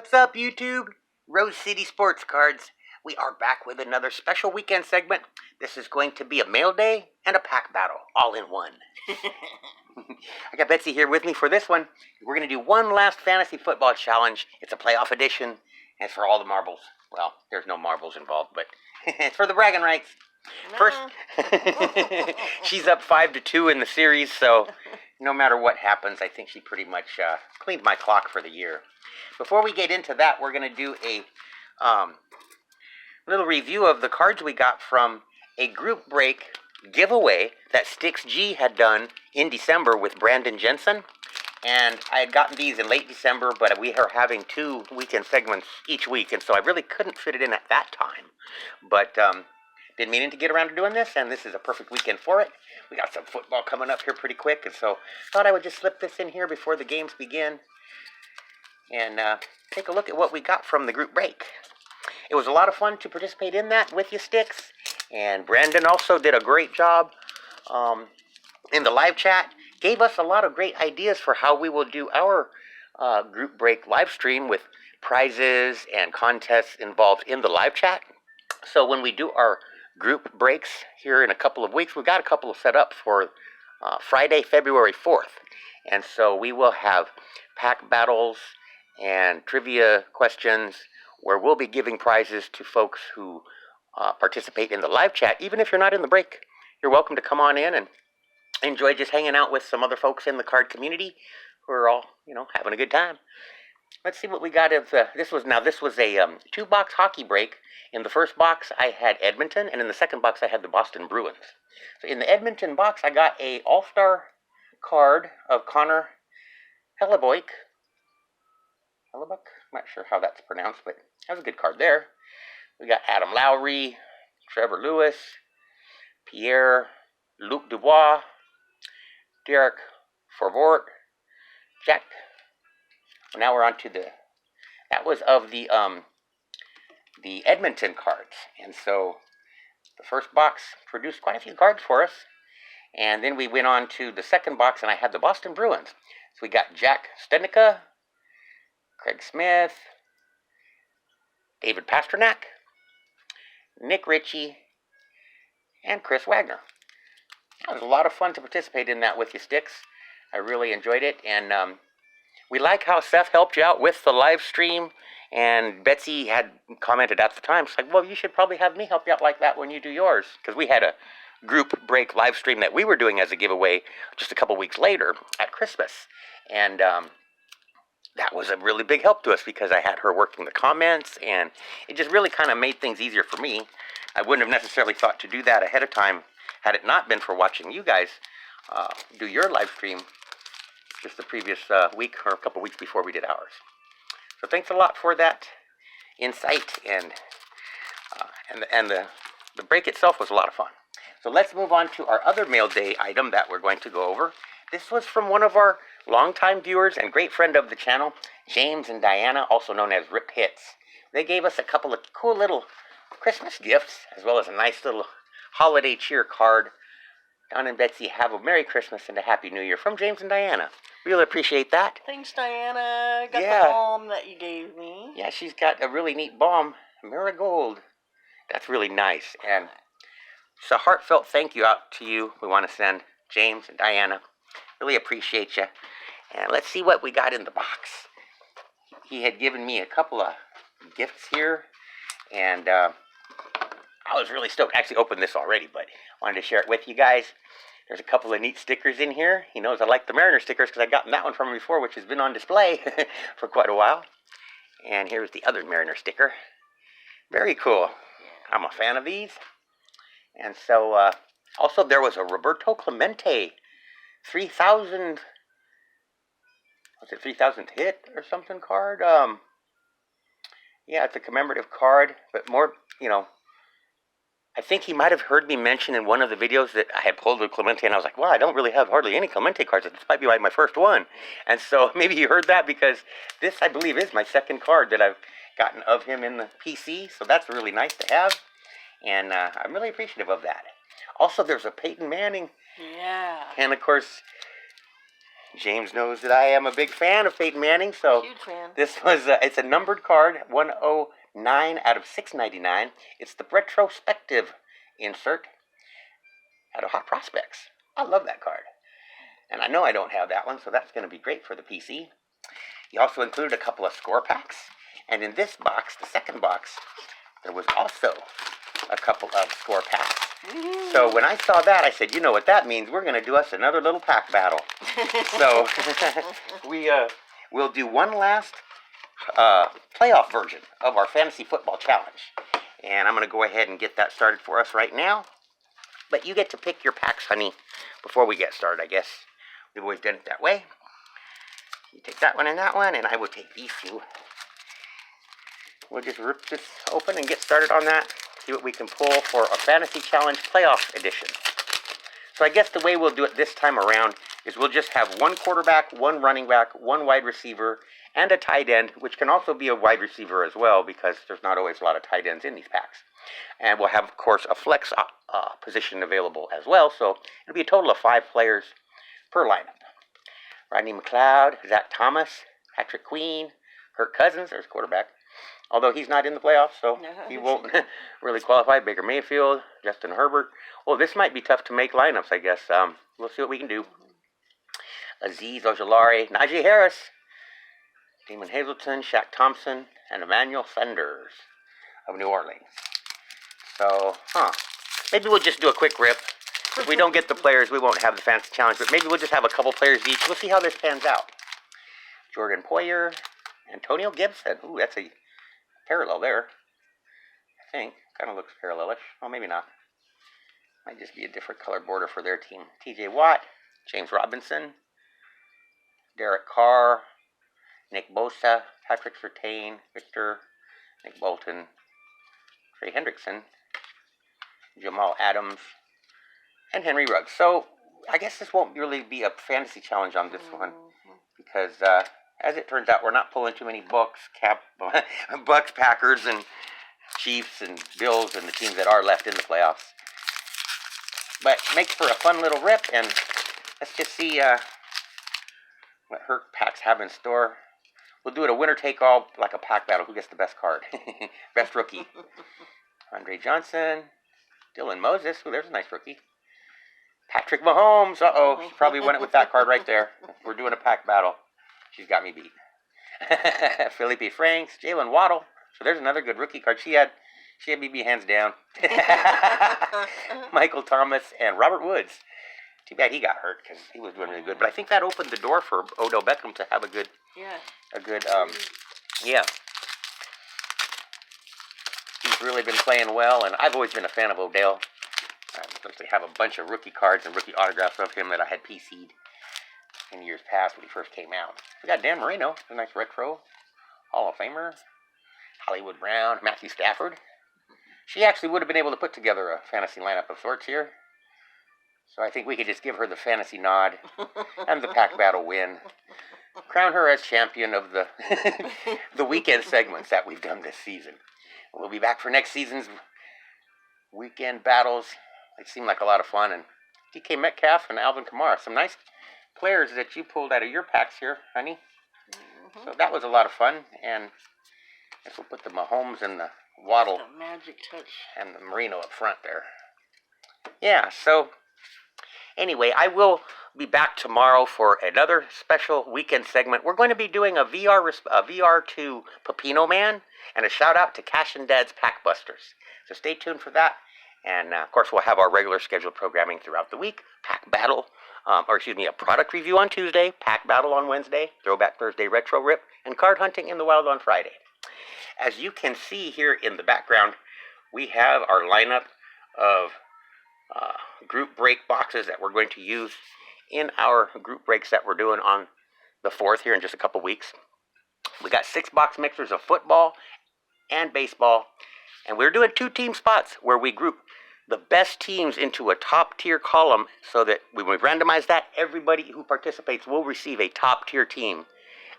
What's up, YouTube? Rose City Sports Cards. We are back with another special weekend segment. This is going to be a mail day and a pack battle, all in one. I got Betsy here with me for this one. We're going to do one last fantasy football challenge. It's a playoff edition, and it's for all the marbles. Well, there's no marbles involved, but it's for the bragging rights. No. First, she's up 5-2 in the series, so no matter what happens, I think she pretty much cleaned my clock for the year. Before we get into that, we're going to do a little review of the cards we got from a group break giveaway that Stix G had done in December with Brandon Jensen. And I had gotten these in late December, but we are having 2 weekend segments each week, and so I really couldn't fit it in at that time. But been meaning to get around to doing this, and this is a perfect weekend for it. We got some football coming up here pretty quick, and so thought I would just slip this in here before the games begin and take a look at what we got from the group break. It was a lot of fun to participate in that with you, Stix, and Brandon also did a great job in the live chat. Gave us a lot of great ideas for how we will do our group break live stream with prizes and contests involved in the live chat. So when we do our group breaks here in a couple of weeks, we've got a couple of set up for Friday, February 4th. And so we will have pack battles and trivia questions where we'll be giving prizes to folks who participate in the live chat. Even if you're not in the break, you're welcome to come on in and enjoy just hanging out with some other folks in the card community who are all, having a good time. Let's see what we got. This was a 2-box hockey break. In the first box, I had Edmonton, and in the second box, I had the Boston Bruins. So in the Edmonton box, I got a all-star card of Connor Hellebuck. I'm not sure how that's pronounced, but that was a good card there. We got Adam Lowry, Trevor Lewis, Pierre-Luc Dubois, Derek Forbort, Jack. Well, now we're on to that was of the Edmonton cards. And so the first box produced quite a few cards for us. And then we went on to the second box, and I had the Boston Bruins. So we got Jack Studnicka, Craig Smith, David Pasternak, Nick Ritchie, and Chris Wagner. It was a lot of fun to participate in that with you, Stix. I really enjoyed it, and we like how Seth helped you out with the live stream, and Betsy had commented at the time, she's like, well, you should probably have me help you out like that when you do yours, because we had a group break live stream that we were doing as a giveaway just a couple weeks later at Christmas, and that was a really big help to us because I had her working the comments, and it just really kind of made things easier for me. I wouldn't have necessarily thought to do that ahead of time had it not been for watching you guys do your live stream just the previous week or a couple weeks before we did ours. So thanks a lot for that insight, and the break itself was a lot of fun. So let's move on to our other mail day item that we're going to go over. This was from one of our longtime viewers and great friend of the channel, James and Diana, also known as Rip Hits. They gave us a couple of cool little Christmas gifts, as well as a nice little holiday cheer card. Don and Betsy, have a Merry Christmas and a Happy New Year from James and Diana. Really appreciate that. Thanks, Diana. Got the balm that you gave me. Yeah, she's got a really neat balm, Marigold. That's really nice. And it's a heartfelt thank you out to you. We want to send James and Diana. Really appreciate you. And let's see what we got in the box. He had given me a couple of gifts here, and I was really stoked. I actually opened this already, but wanted to share it with you guys. There's a couple of neat stickers in here. He knows I like the Mariner stickers because I've gotten that one from him before, which has been on display for quite a while. And here's the other Mariner sticker. Very cool. I'm a fan of these. And so, also there was a Roberto Clemente 3,000, was it 3,000th hit or something card? Yeah, it's a commemorative card, but more, I think he might have heard me mention in one of the videos that I had pulled with Clemente, and I was like, well, I don't really have hardly any Clemente cards. This might be like my first one. And so maybe you heard that, because this, I believe, is my second card that I've gotten of him in the PC. So that's really nice to have, and I'm really appreciative of that. Also, there's a Peyton Manning. Yeah. And, of course, James knows that I am a big fan of Peyton Manning, so huge fan. this was it's a numbered card, 109 out of 699. It's the retrospective insert out of Hot Prospects. I love that card. And I know I don't have that one, so that's going to be great for the PC. He also included a couple of score packs. And in this box, the second box, there was also a couple of score packs. Mm-hmm. So when I saw that, I said, you know what that means? We're going to do us another little pack battle. So we'll do one last playoff version of our fantasy football challenge. And I'm going to go ahead and get that started for us right now. But you get to pick your packs, honey, before we get started, I guess. We've always done it that way. You take that one, and I will take these two. We'll just rip this open and get started on that. See what we can pull for a Fantasy Challenge Playoff Edition. So I guess the way we'll do it this time around is we'll just have one quarterback, one running back, one wide receiver, and a tight end, which can also be a wide receiver as well, because there's not always a lot of tight ends in these packs. And we'll have, of course, a flex position available as well, so it'll be a total of 5 players per lineup. Rodney McLeod, Zach Thomas, Patrick Queen, Kirk Cousins, there's quarterback, although he's not in the playoffs, so he won't really qualify. Baker Mayfield, Justin Herbert. Well, this might be tough to make lineups, I guess. We'll see what we can do. Azeez Ojulari, Najee Harris, Damon Hazleton, Shaq Thompson, and Emmanuel Sanders of New Orleans. So, maybe we'll just do a quick rip. If we don't get the players, we won't have the fantasy challenge, but maybe we'll just have a couple players each. We'll see how this pans out. Jordan Poyer, Antonio Gibson. Ooh, that's a parallel there. I think. Kind of looks parallelish. Well, maybe not. Might just be a different color border for their team. TJ Watt, James Robinson, Derek Carr, Nick Bosa, Patrick Surtain, Victor, Nick Bolton, Trey Hendrickson, Jamal Adams, and Henry Ruggs. So I guess this won't really be a fantasy challenge on this one, because as it turns out, we're not pulling too many Bucks, Packers, and Chiefs, and Bills, and the teams that are left in the playoffs. But makes for a fun little rip, and let's just see what her packs have in store. We'll do it a winner-take-all, like a pack battle. Who gets the best card? Best rookie. Andre Johnson, Dylan Moses. Ooh, there's a nice rookie. Patrick Mahomes. She probably won it with that card right there. We're doing a pack battle. She's got me beat. Felipe Franks, Jalen Waddle. So there's another good rookie card. She had BB hands down. Michael Thomas and Robert Woods. Too bad he got hurt, because he was doing really good. But I think that opened the door for Odell Beckham to have a good, yeah. He's really been playing well, and I've always been a fan of Odell. I actually have a bunch of rookie cards and rookie autographs of him that I had PC'd in years past when he first came out. We got Dan Marino, a nice retro Hall of Famer. Hollywood Brown, Matthew Stafford. She actually would have been able to put together a fantasy lineup of sorts here. So I think we could just give her the fantasy nod and the pack battle win. Crown her as champion of the the weekend segments that we've done this season. We'll be back for next season's weekend battles. They seem like a lot of fun. And DK Metcalf and Alvin Kamara, some nice players that you pulled out of your packs here, honey. Mm-hmm. So that was a lot of fun. And I guess we'll put the Mahomes and the Waddle, the magic touch, and the Marino up front there. Yeah, so anyway, I will be back tomorrow for another special weekend segment. We're going to be doing a VR to Pepino Man, and a shout out to Cash and Dad's Pack Busters. So stay tuned for that. And of course, we'll have our regular scheduled programming throughout the week. Pack battle, a product review on Tuesday, pack battle on Wednesday, Throwback Thursday retro rip, and card hunting in the wild on Friday. As you can see here in the background, we have our lineup of group break boxes that we're going to use in our group breaks that we're doing on the 4th here in just a couple weeks. We got 6 box mixers of football and baseball, and we're doing 2 team spots where we group the best teams into a top tier column, so that when we randomize that, everybody who participates will receive a top tier team.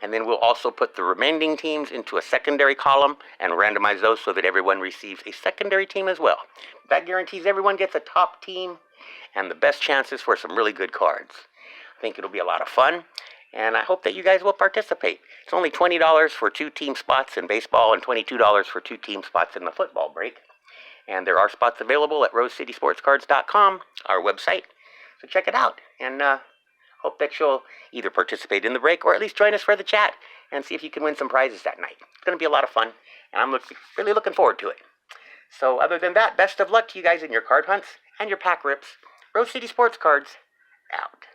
And then we'll also put the remaining teams into a secondary column and randomize those so that everyone receives a secondary team as well. That guarantees everyone gets a top team and the best chances for some really good cards. think it'll be a lot of fun, and I hope that you guys will participate. It's only $20 for 2 team spots in baseball and $22 for 2 team spots in the football break. And there are spots available at rosecitysportscards.com, our website. So check it out, and hope that you'll either participate in the break or at least join us for the chat and see if you can win some prizes that night. It's going to be a lot of fun, and I'm really looking forward to it. So other than that, best of luck to you guys in your card hunts and your pack rips. Rose City Sports Cards, out.